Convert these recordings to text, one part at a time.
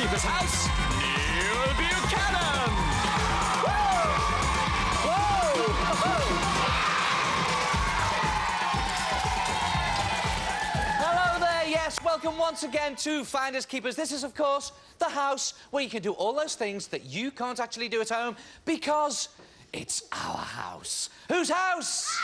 Keeper's house, Neil Buchanan! Hello there, yes, welcome once again to Finders Keepers. This is, of course, the house where you can do all those things that you can't actually do at home because it's our house. Whose house?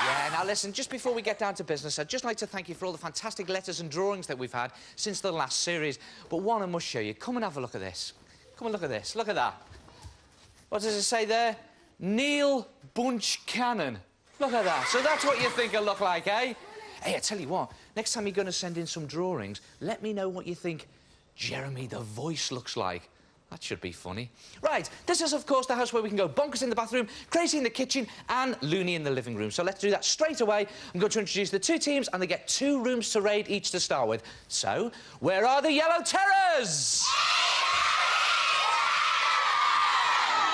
Yeah, now listen, just before we get down to business, I'd just like to thank you for all the fantastic letters and drawings that we've had since the last series. But one I must show you. Come and have a look at this. Come and look at this. Look at that. What does it say there? Neil Bunch Cannon. Look at that. So that's what you think it'll look like, eh? Hey, I tell you what, next time you're going to send in some drawings, let me know what you think Jeremy the Voice looks like. That should be funny. Right, this is, of course, the house where we can go bonkers in the bathroom, crazy in the kitchen, and loony in the living room. So let's do that straight away. I'm going to introduce the two teams, and they get 2 rooms to raid each to start with. So, where are the Yellow Terrors?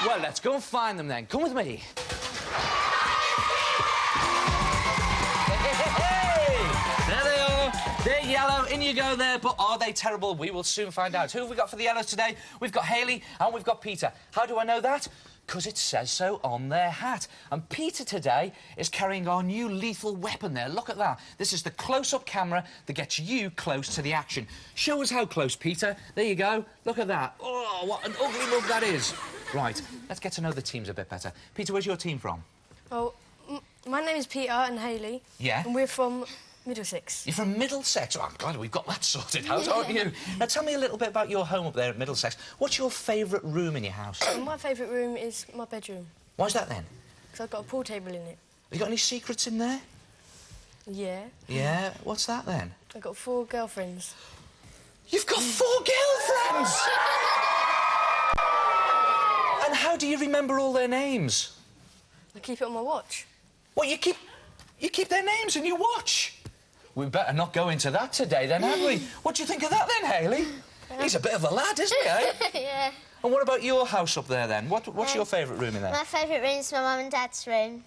Well, let's go and find them then. Come with me. There they are. They're yellow. In you go there. But are they terrible? We will soon find out. Who have we got for the yellows today? We've got Hayley and we've got Peter. How do I know that? Because it says so on their hat. And Peter today is carrying our new lethal weapon there. Look at that. This is the close-up camera that gets you close to the action. Show us how close, Peter. There you go. Look at that. Oh, what an ugly mug that is. Right, let's get to know the teams a bit better. Peter, where's your team from? Well, my name is Peter and Hayley. Yeah? And we're from Middlesex. You're from Middlesex? Oh, I'm glad we've got that sorted out, aren't you? Now, tell me a little bit about your home up there at Middlesex. What's your favourite room in your house? My favourite room is my bedroom. Why's that, then? Because I've got a pool table in it. Have you got any secrets in there? Yeah. Yeah? What's that, then? I've got 4 girlfriends. You've got 4 girlfriends! And how do you remember all their names? I keep it on my watch. What, you keep their names in your watch? We better not go into that today, then, have we? What do you think of that, then, Hayley? He's a bit of a lad, isn't he, eh? Yeah. And what about your house up there, then? What's your favourite room in there? My favourite room is my mum and dad's room.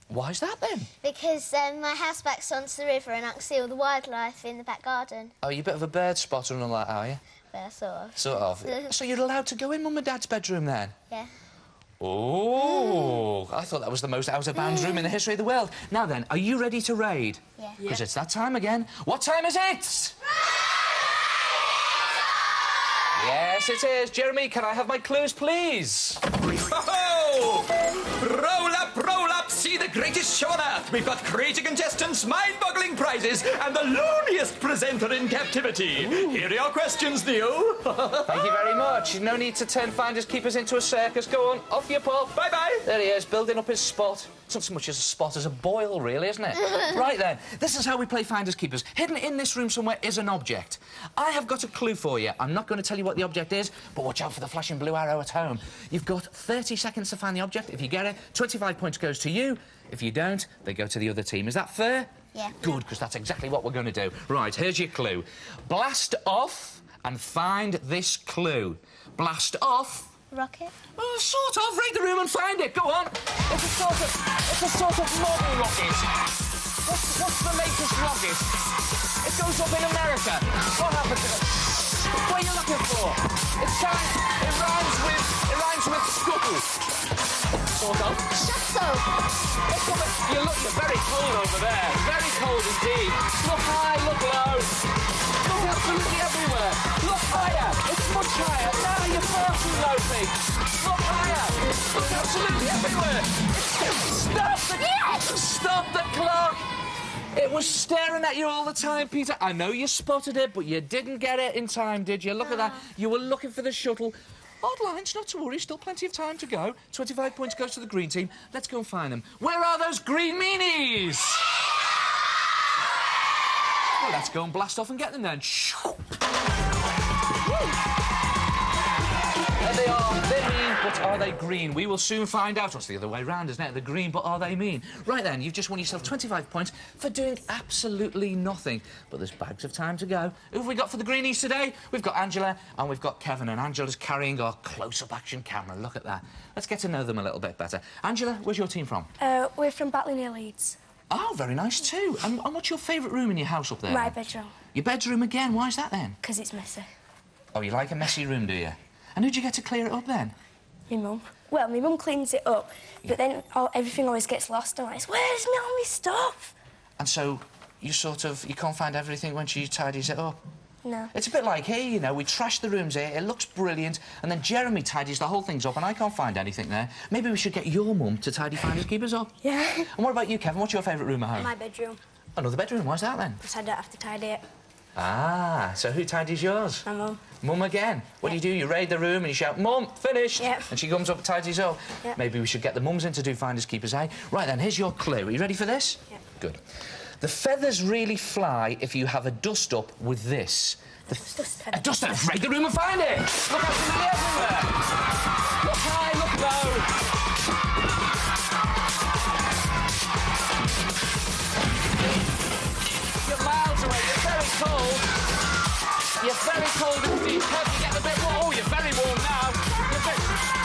Why's that, then? Because my house backs onto the river and I can see all the wildlife in the back garden. Oh, you're a bit of a bird spotter and all that, are you? Well, sort of. Sort of. So you're allowed to go in Mum and Dad's bedroom, then? Yeah. Oh, I thought that was the most out-of-bounds room in the history of the world. Now, then, are you ready to raid? Yeah. Because it's that time again. What time is it? Yes, it is. Jeremy, can I have my clues, please? Ho-ho! Roll up, see the greatest show on earth. We've got crazy contestants, mind-boggling prizes, and the looniest presenter in captivity. Ooh. Here are your questions, Neil. Thank you very much. No need to turn Finders Keepers into a circus. Go on, off you pop. Bye-bye. There he is, building up his spot. It's not so much as a spot as a boil, really, isn't it? Right, then. This is how we play Finders Keepers. Hidden in this room somewhere is an object. I have got a clue for you. I'm not going to tell you what the object is, but watch out for the flashing blue arrow at home. You've got 30 seconds to find the object. If you get it, 25 points goes to you. If you don't, they go to the other team. Is that fair? Yeah. Good, because that's exactly what we're going to do. Right, here's your clue. Blast off and find this clue. Blast off. Rocket? Well, sort of. Read the room and find it. Go on. It's a sort of modern rocket. What's the latest rocket? It goes up in America. What happened to it? What are you looking for? It rhymes with scuttle. Sort of. Shuttle. You're very cold over there. Very cold indeed. Look high, look low. Look absolutely everywhere. Look higher. It's much higher. Now you're far too low, Pete. Look higher. Look absolutely everywhere. Stop the clock. It was staring at you all the time, Peter. I know you spotted it, but you didn't get it in time, did you? Look at that. You were looking for the shuttle. Odd lines, not to worry. Still plenty of time to go. 25 points goes to the green team. Let's go and find them. Where are those green meanies? Well, let's go and blast off and get them then. There they are. They're mean, but are they green? We will soon find out. It's the other way round, isn't it? They're green, but are they mean? Right then, you've just won yourself 25 points for doing absolutely nothing. But there's bags of time to go. Who have we got for the greenies today? We've got Angela and we've got Kevin. And Angela's carrying our close-up action camera. Look at that. Let's get to know them a little bit better. Angela, where's your team from? We're from Batley near Leeds. Oh, very nice too. And what's your favourite room in your house up there? My bedroom. Your bedroom again? Why is that then? Because it's messy. Oh, you like a messy room, do you? And who'd you get to clear it up then? My mum. Well, my mum cleans it up, but then everything always gets lost. And I'm like, where's all my stuff? And so you can't find everything when she tidies it up? No. It's a bit like here, you know, we trash the rooms here, it looks brilliant, and then Jeremy tidies the whole things up and I can't find anything there. Maybe we should get your mum to tidy Finders Keepers up. Yeah. And what about you, Kevin? What's your favourite room at home? My bedroom. Another bedroom? Why's that then? Because I don't have to tidy it. Ah, so who tidies yours? My mum. Mum again. What do? You raid the room and you shout, Mum, finished! Yep. And she comes up and tidies up. Yep. Maybe we should get the mums in to do Finders Keepers, eh? Right then, here's your clue. Are you ready for this? Yep. Good. The feathers really fly if you have a dust-up with this. A dust-up? Raid the room and find it! Look absolutely everywhere! Look high, look low! You're miles away, you're very cold. You're very cold indeed. Can't you get a bit warm? Oh, you're very warm now.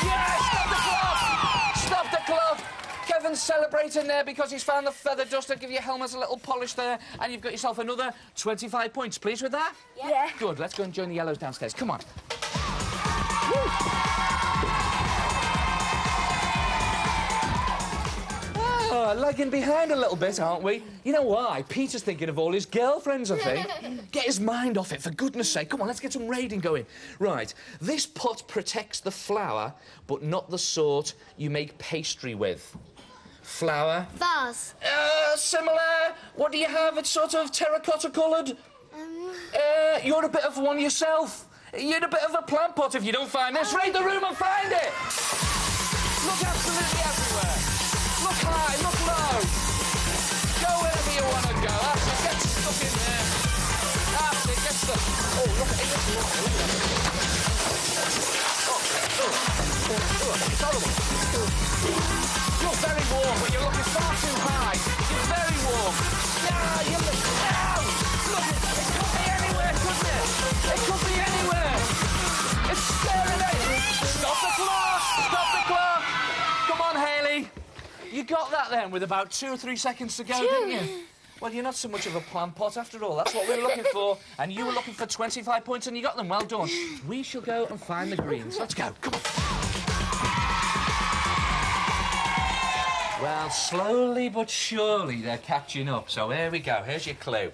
Yeah, stop the clock! Stop the clock! Kevin's celebrating there because he's found the feather duster. Give your helmets a little polish there, and you've got yourself another 25 points. Pleased with that? Yeah. Good. Let's go and join the yellows downstairs. Come on. Lagging behind a little bit, aren't we? You know why? Peter's thinking of all his girlfriends, I think. Get his mind off it, for goodness sake. Come on, let's get some raiding going. Right, this pot protects the flour, but not the sort you make pastry with. Flour. Vase. Similar. What do you have? It's sort of terracotta coloured. You're a bit of one yourself. You're a bit of a plant pot if you don't find this. Raid the room and find it! Look absolutely everywhere. Look high, look low. Go wherever you want to go. That's it. Get stuck in there. That's it. Get stuck. Oh, look at it. Look at it. It's horrible. You're very warm, but you're looking far too high. You're very warm. Yeah, you're... Ow! Look, it could be anywhere, couldn't it? It could be anywhere. It's staring at you. Stop the clock. Stop the clock. Come on, Hayley. You got that then with about 2 or 3 seconds to go, didn't you? Well, you're not so much of a plant pot after all. That's what we were looking for. And you were looking for 25 points and you got them. Well done. We shall go and find the greens. Let's go. Come on. Well, slowly but surely they're catching up. So here we go. Here's your clue.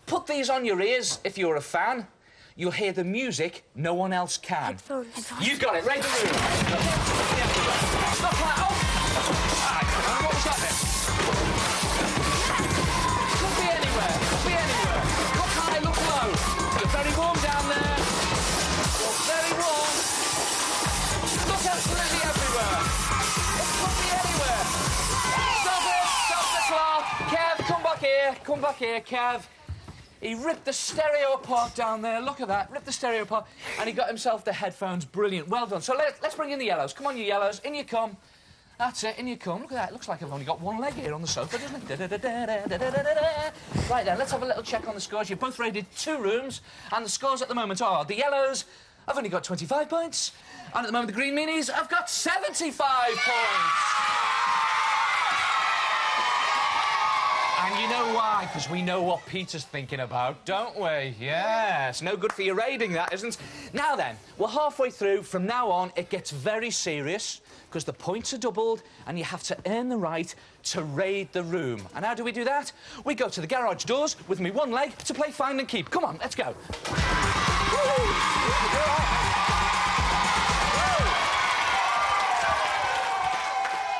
Put these on your ears if you're a fan. You'll hear the music no one else can. Headphones. You got it. Raid the room. Look like... Oh! What was that then? Could be anywhere. Could be anywhere. Look high, look low. You're very warm down there. You're very warm. Look absolutely everywhere. It could be anywhere. Stop it. Stop the clock. Kev, come back here. Come back here, Kev. He ripped the stereo apart down there. Look at that. Ripped the stereo apart. And he got himself the headphones. Brilliant. Well done. So let's bring in the yellows. Come on, you yellows. In you come. That's it. In you come. Look at that. It looks like I've only got one leg here on the sofa, doesn't it? Right then, let's have a little check on the scores. You've both raided 2 rooms. And the scores at the moment are the yellows have only got 25 points. And at the moment, the green meanies have got 75 points. And you know why? Because we know what Peter's thinking about, don't we? Yes. No good for your raiding, that isn't. Now then, we're halfway through. From now on, it gets very serious because the points are doubled and you have to earn the right to raid the room. And how do we do that? We go to the garage doors with me one leg to play find and keep. Come on, let's go.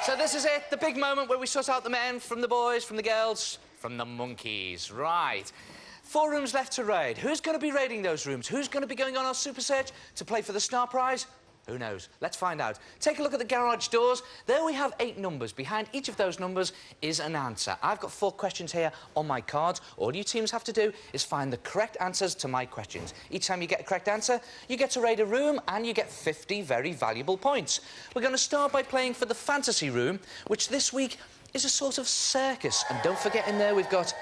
So this is it, the big moment where we suss out the men from the boys, from the girls, from the monkeys. Right. 4 rooms left to raid. Who's going to be raiding those rooms? Who's going to be going on our super search to play for the star prize? Who knows? Let's find out. Take a look at the garage doors. There we have 8 numbers. Behind each of those numbers is an answer. I've got 4 questions here on my cards. All you teams have to do is find the correct answers to my questions. Each time you get a correct answer, you get to raid a room and you get 50 very valuable points. We're going to start by playing for the fantasy room, which this week is a sort of circus. And don't forget, in there we've got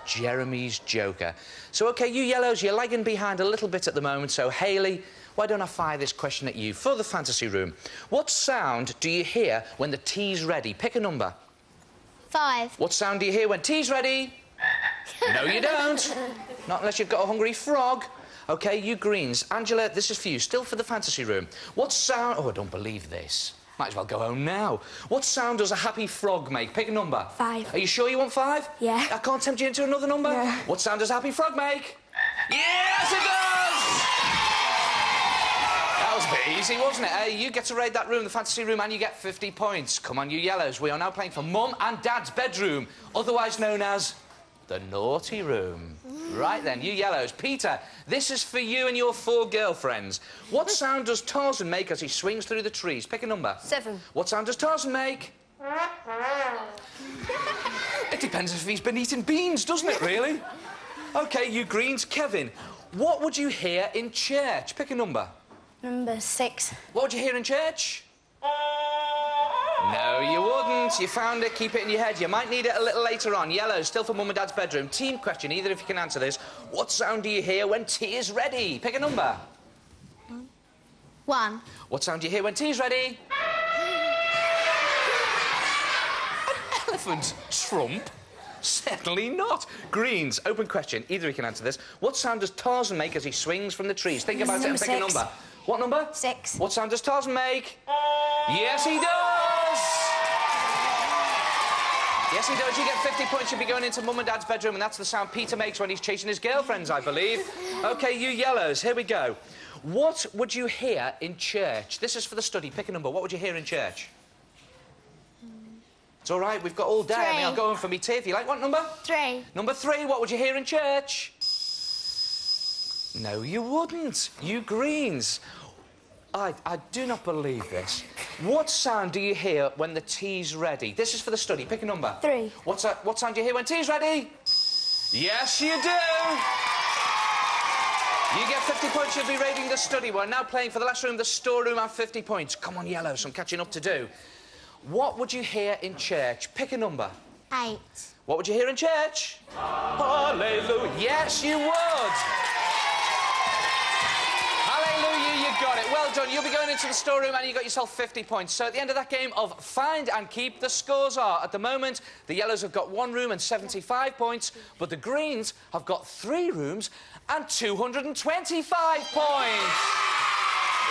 Jeremy's Joker. So, OK, you yellows, you're lagging behind a little bit at the moment, so Hayley, why don't I fire this question at you for the fantasy room? What sound do you hear when the tea's ready? Pick a number. 5. What sound do you hear when tea's ready? No, you don't. Not unless you've got a hungry frog. OK, you greens. Angela, this is for you. Still for the fantasy room. What sound... Oh, I don't believe this. Might as well go home now. What sound does a happy frog make? Pick a number. 5. Are you sure you want 5? Yeah. I can't tempt you into another number? No. What sound does a happy frog make? Yes, it does! That was a bit easy, wasn't it? Hey, you get to raid that room, the fantasy room, and you get 50 points. Come on, you yellows. We are now playing for Mum and Dad's bedroom, otherwise known as the naughty room. Right then, you yellows. Peter, this is for you and your 4 girlfriends. What sound does Tarzan make as he swings through the trees? Pick a number. 7. What sound does Tarzan make? It depends if he's been eating beans, doesn't it, really? OK, you greens. Kevin, what would you hear in church? Pick a number. Number 6. What would you hear in church? No, you wouldn't. You found it. Keep it in your head. You might need it a little later on. Yellow, still for Mum and Dad's bedroom. Team question, either if you can answer this. What sound do you hear when tea is ready? Pick a number. 1. What sound do you hear when tea is ready? An elephant trump? Certainly not. Greens, open question. Either you can answer this. What sound does Tarzan make as he swings from the trees? Think about it and pick a number. What number? 6. What sound does Tarzan make? Yes, he does! Yes, he does. You get 50 points. You'll be going into Mum and Dad's bedroom, and that's the sound Peter makes when he's chasing his girlfriends, I believe. OK, you yellows, here we go. What would you hear in church? This is for the study. Pick a number. What would you hear in church? It's all right, we've got all day. 3. I mean, I'll go in for me tea if you like. What number? 3. Number 3, what would you hear in church? No, you wouldn't. You greens. I do not believe this. What sound do you hear when the tea's ready? This is for the study. Pick a number. 3. What sound do you hear when tea's ready? Yes, you do. You get 50 points. You'll be raiding the study. We're now playing for the last room, the storeroom, and 50 points. Come on, yellow, some catching up to do. What would you hear in church? Pick a number. 8. What would you hear in church? Hallelujah. Yes, you would. Hallelujah, you got it. Well done. You'll be going into the storeroom and you got yourself 50 points. So at the end of that game of Find and Keep, the scores are, at the moment, the yellows have got 1 room and 75 points, but the greens have got 3 rooms and 225 points.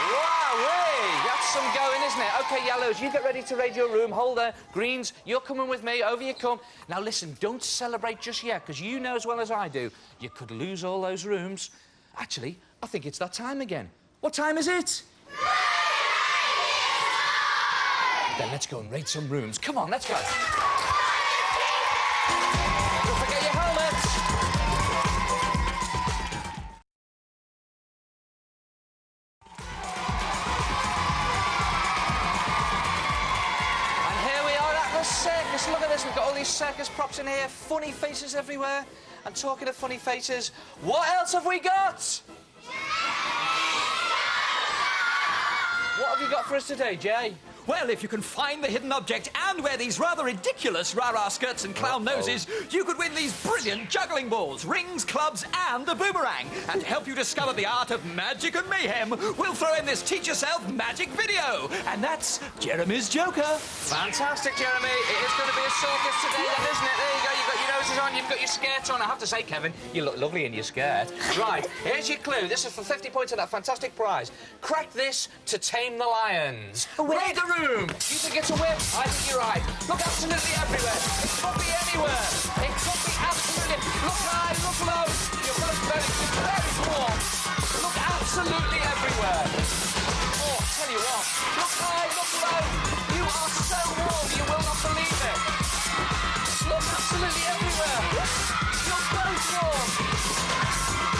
Wowee! That's some going, isn't it? OK, yellows, you get ready to raid your room. Hold there. Greens, you're coming with me. Over you come. Now, listen, don't celebrate just yet, because you know as well as I do, you could lose all those rooms. Actually, I think it's that time again. What time is it? Then let's go and raid some rooms. Come on, let's go. Don't forget your helmets. And here we are at the circus. Look at this. We've got all these circus props in here. Funny faces everywhere. And talking of funny faces, what else have we got? What have you got for us today, Jay? Well, if you can find the hidden object and wear these rather ridiculous rah-rah skirts and clown noses, you could win these brilliant juggling balls, rings, clubs, and a boomerang. And to help you discover the art of magic and mayhem, we'll throw in this Teach Yourself magic video. And that's Jeremy's Joker. Fantastic, Jeremy. It is going to be a circus today, then, isn't it? There you go. You've got your noses on, you've got your skirt on. I have to say, Kevin, you look lovely in your skirt. Right, here's your clue. This is for 50 points of that fantastic prize. Crack this to tame the lions. Raid the room. You think it's a whip? I think you're right. Look absolutely everywhere. It could be anywhere. It could be absolutely... Look high, look low. You're full of very warm. Look absolutely everywhere. Oh, tell you what. Look high, look low. You are so warm, you will not believe it. Look absolutely everywhere. You're both warm.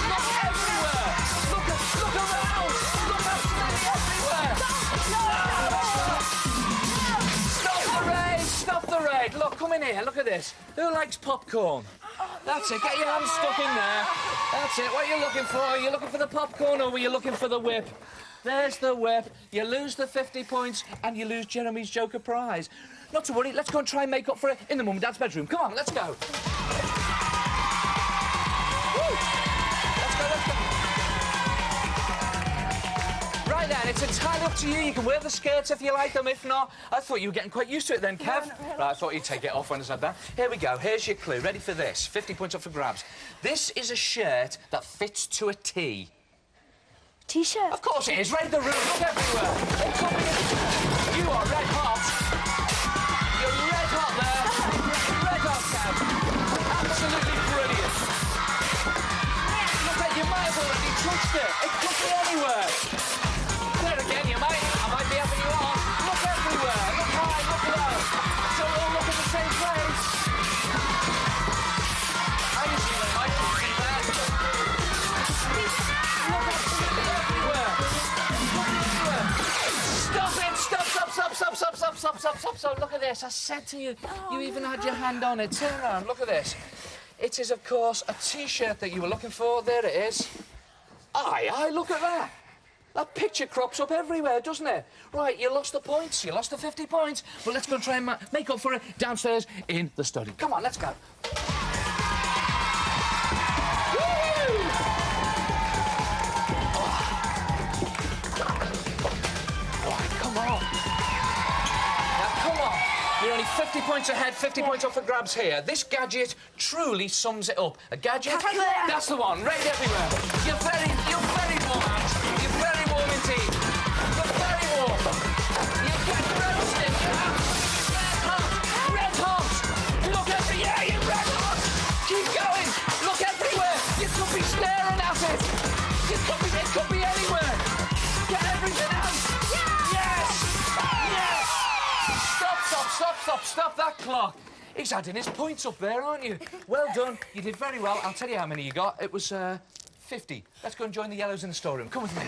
Look everywhere. Look around. Look absolutely everywhere. Stop the raid. Look, come in here. Look at this. Who likes popcorn? That's it. Get your hands stuck in there. That's it. What are you looking for? Are you looking for the popcorn or were you looking for the whip? There's the whip. You lose the 50 points and you lose Jeremy's Joker prize. Not to worry. Let's go and try and make up for it in the Mum and Dad's bedroom. Come on, let's go. Woo! Let's go. Right then. and it's entirely up to you. You can wear the skirts if you like them. If not, I thought you were getting quite used to it then, Kev. No, not really. Right, I thought you'd take it off when I said that. Here we go. Here's your clue. Ready for this? 50 points up for grabs. This is a shirt that fits to a T. T-shirt. Of course it is. Raid the room. Look everywhere. You are red hot. You're red hot there. Red hot, Kev. Absolutely brilliant. Look at you might have already touched it. It could be anywhere. There again, you might. I might be having you on. Look everywhere. Look high, look low. So we all look in the same place. I usually wear my see that. Look absolutely everywhere. Look everywhere. Stop it! Stop. Look at this. I said to you, you even had your hand on it. Turn around. Look at this. It is, of course, a T-shirt that you were looking for. There it is. Aye, look at that. That picture crops up everywhere, doesn't it? Right, you lost the points. You lost the 50 points. Well, let's go and try and make up for it downstairs in the study. Come on, let's go. You're only 50 points ahead, 50 points up for grabs here. This gadget truly sums it up. A gadget? Calculator. That's the one. Raid everywhere. You're very warm, Andrew. You're very warm indeed. You're very warm. You're getting roasted. You're absolutely red hot. Red hot. Look everywhere. You're red hot. Keep going. Look everywhere. You could be staring at it. It could be anywhere. Get everything out. Yes. Stop that clock. He's adding his points up there, aren't you? Well done. You did very well. I'll tell you how many you got. It was 50. Let's go and join the yellows in the storeroom. Come with me.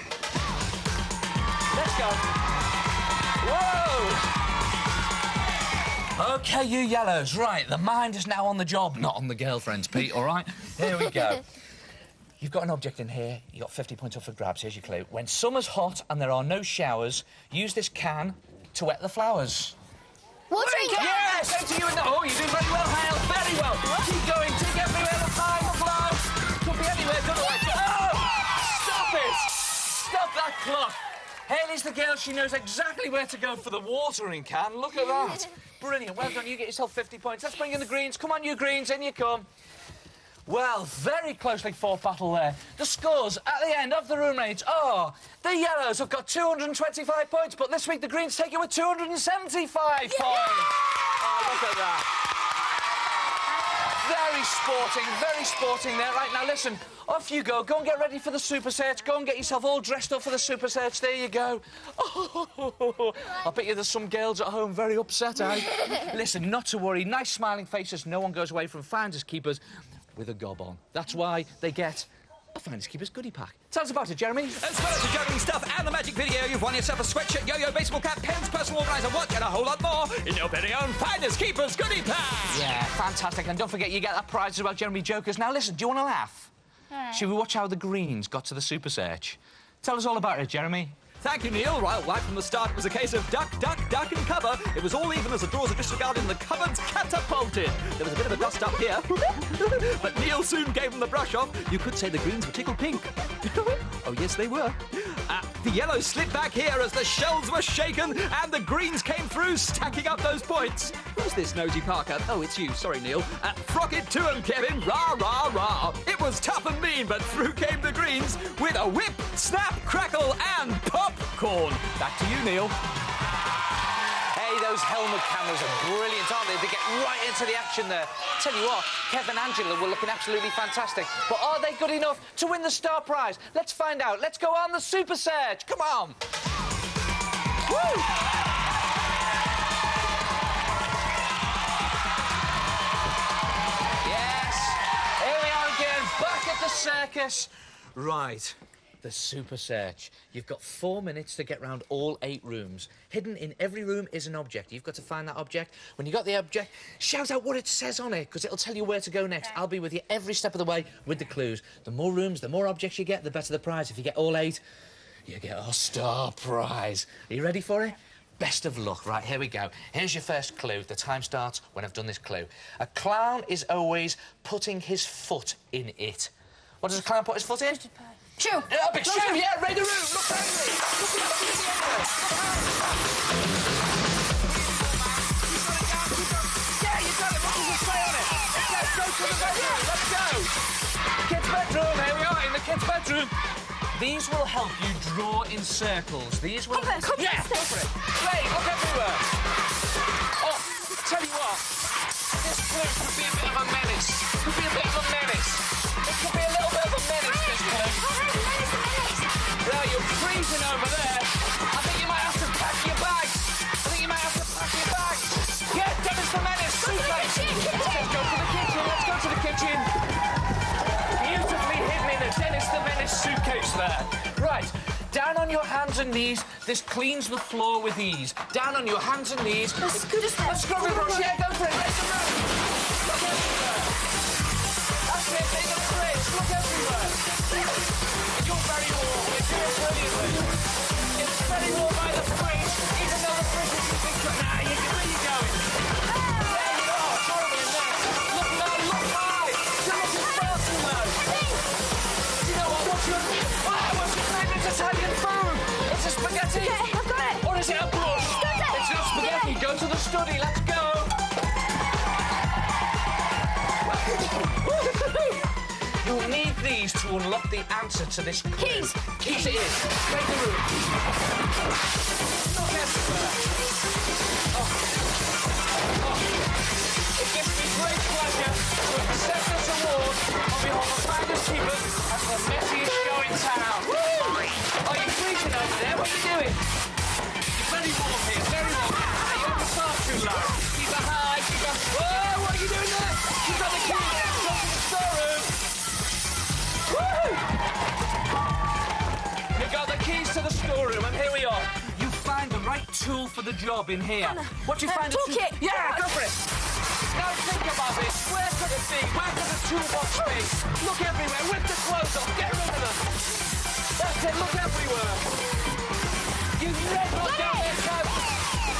Let's go. Whoa! OK, you yellows. Right, the mind is now on the job, not on the girlfriends, Pete, all right? Here we go. You've got an object in here. You got 50 points up for grabs. Here's your clue. When summer's hot and there are no showers, use this can to wet the flowers. Watering can! Yes! Same to you in the... Oh, you do very well, Hale. Very well. Keep going. Dig everywhere. The high, the low. Could be anywhere. Don't know. Oh! Stop it! Stop that clock. Haley's the girl. She knows exactly where to go for the watering can. Look at that. Brilliant. Well done. You get yourself 50 points. Let's bring in the greens. Come on, you greens. In you come. Well, very closely fought battle there. The scores at the end of the room raids are the yellows have got 225 points, but this week the greens take it with 275 points. Oh, look at that. Very sporting there. Right, now listen, off you go. Go and get ready for the super search. Go and get yourself all dressed up for the super search. There you go. Oh, I bet you there's some girls at home very upset, eh? Listen, not to worry. Nice smiling faces. No one goes away from Finders Keepers with a gob on. That's why they get a Finders Keepers goodie pack. Tell us about it, Jeremy. As well as the juggling stuff and the magic video, you've won yourself a sweatshirt, yo-yo, baseball cap, pens, personal organiser, watch, and a whole lot more in your very own Finders Keepers goodie pack. Yeah, fantastic. And don't forget, you get that prize as well, Jeremy Jokers. Now, listen, do you want to laugh? Should we watch how the greens got to the super search? Tell us all about it, Jeremy. Thank you, Neil. Right from the start, it was a case of duck, duck, duck and cover. It was all even as the drawers are disregarded and the cupboards catapulted. There was a bit of a dust up here, but Neil soon gave them the brush off. You could say the greens were tickled pink. Oh, yes, they were. The yellows slipped back here as the shells were shaken and the greens came through, stacking up those points. Who's this nosy Parker? Oh, it's you. Sorry, Neil. Frock it to 'em, Kevin. Rah, rah, rah. It was tough and mean, but through came the greens with a whip, snap, crackle and popcorn. Back to you, Neil. Hey, those helmet cameras are brilliant, aren't they? They get right into the action there. Tell you what, Kev and Angela were looking absolutely fantastic. But are they good enough to win the star prize? Let's find out. Let's go on the super search. Come on. Woo! Yes. Here we are again, back at the circus. Right. The super search. You've got 4 minutes to get round all 8 rooms. Hidden in every room is an object. You've got to find that object. When you got the object, shout out what it says on it, because it'll tell you where to go next. I'll be with you every step of the way with the clues. The more rooms, the more objects you get, the better the prize. If you get all 8, you get a star prize. Are you ready for it? Best of luck. Right, here we go. Here's your first clue. The time starts when I've done this clue. A clown is always putting his foot in it. What does a clown put his foot in? Shoe. Big shoe, yeah, ready the room. Look angry. Yeah, you got it. What does it say on it? Let's go to the bedroom. Let's go. Kids' bedroom. Here we are in the kids' bedroom. These will help you draw in circles. These will... Yeah, go for it. Play, look everywhere. Oh, tell you what. This blue could be a bit of a menace. Could be a bit of a menace. It could be a little bit of a menace, this blue. Right, you're freezing over there. I think you might have to pack your bags. Yeah, Dennis the Menace, suitcase. Let's go to the kitchen. Beautifully hidden in a Dennis the Menace suitcase there. Right, down on your hands and knees. This cleans the floor with ease. Down on your hands and knees. Let's go to the scrubby brush. Yeah, go for it. Raise the room. Look everywhere. That's it, in the fridge. Look everywhere. You're very warm. You're doing brilliantly. It's very warm by the fridge, even though the fridge is big. Where are you going? There you are. Horrible in there. Look low, look high. You're looking far too low. You know what? What's your favourite Italian food? It's a spaghetti. Okay, I've got it. Or is it a brush? It's not spaghetti. Go to the study. Let's go. You'll need these to unlock the answer to this clue. Keys. Keys it is. Make the room. Look everywhere. It gives me great pleasure to accept this award on behalf of Finders Keepers as the messiest show in town. Are you freezing over there? What are you doing? It's very warm here, very warm. You're on the far too low. Keep it high, keep it... Whoa, what are you doing there? You've got the key. Go to the storeroom. Woo! You got the keys to the storeroom, and here we are. You find the right tool for the job in here. What do you find? Toolkit. Yeah, go for it. Now think about this. Where could it be? Where could the toolbox be? Look everywhere. Whip the clothes off. Get rid of them. That's it. Look everywhere. You never down there, Kev.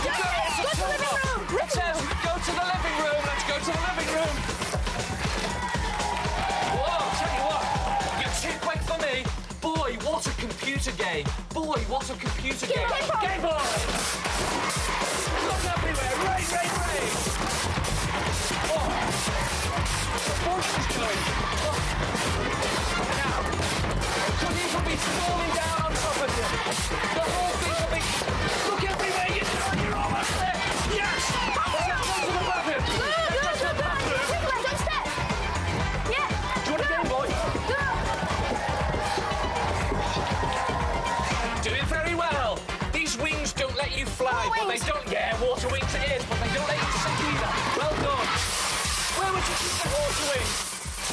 You got it. It's a toolbox. It says go to the living room. Let's go to the living room. Whoa, tell you what. You're too quick for me. Boy, what a computer game. Boy, what a computer game. Game Boy. Look everywhere. Rain. Oh, the voice is going. Oh. Now, it could even be falling down on top of you. The whole thing could be... Look everywhere. You're almost there. Yes. Let's go to the bathroom. Let's go to the bathroom. Don't step. Yeah. Do you want a Game Boy? Doing very well. These wings don't let you fly, but they don't... Yeah, water wings it is, but they don't let you sink either. Well done. Where would you keep the water wings?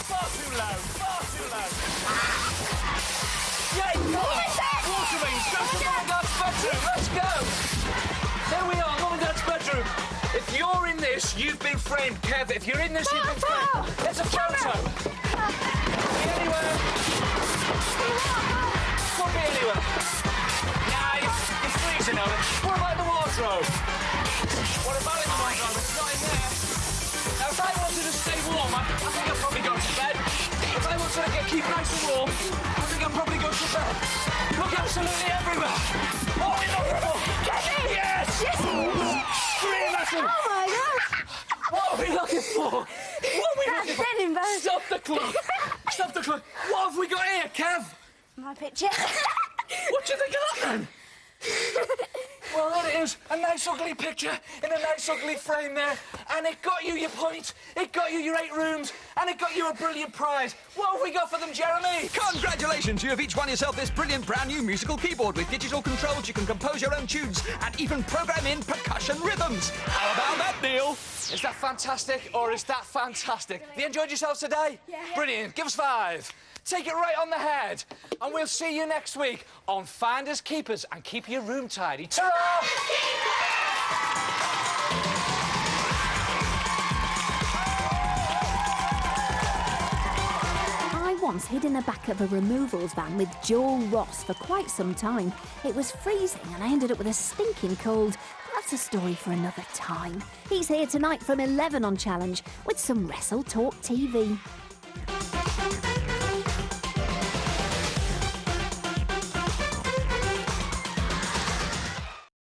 Far too low. Yeah, you got them. Water wings. Go to Mum and Dad's bedroom. Let's go. There we are, Mum and Dad's bedroom. If you're in this, you've been framed. Kev, if you're in this, you've been framed. There's a photo. Anywhere. Could be anywhere. Nah, you're freezing on it. What about the wardrobe? What about in the wardrobe? It's not in there. Now, if I wanted to stay warm, I think I'd probably go to bed. If I wanted to keep nice and warm, I think I'd probably go to bed. Look absolutely everywhere. Oh, look! Get in! Yes! Scream at him! Oh my gosh! What are we looking for? Dead embarrassing. Stop the clock! Stop the clock! What have we got here, Kev? My picture. What do you think of that, then? Well, there it is. A nice ugly picture in a nice ugly frame there. And it got you your point. It got you your 8 rooms. And it got you a brilliant prize. What have we got for them, Jeremy? Congratulations, you have each won yourself this brilliant brand new musical keyboard. With digital controls, you can compose your own tunes and even program in percussion rhythms. How about that, Neil? Is that fantastic or is that fantastic? Have you enjoyed yourselves today? Yeah. Brilliant. Give us 5. Take it right on the head. And we'll see you next week on Finders Keepers, and keep your room tidy. Ta-ra! I once hid in the back of a removals van with Joel Ross for quite some time. It was freezing and I ended up with a stinking cold. That's a story for another time. He's here tonight from 11 on Challenge with some Wrestle Talk TV.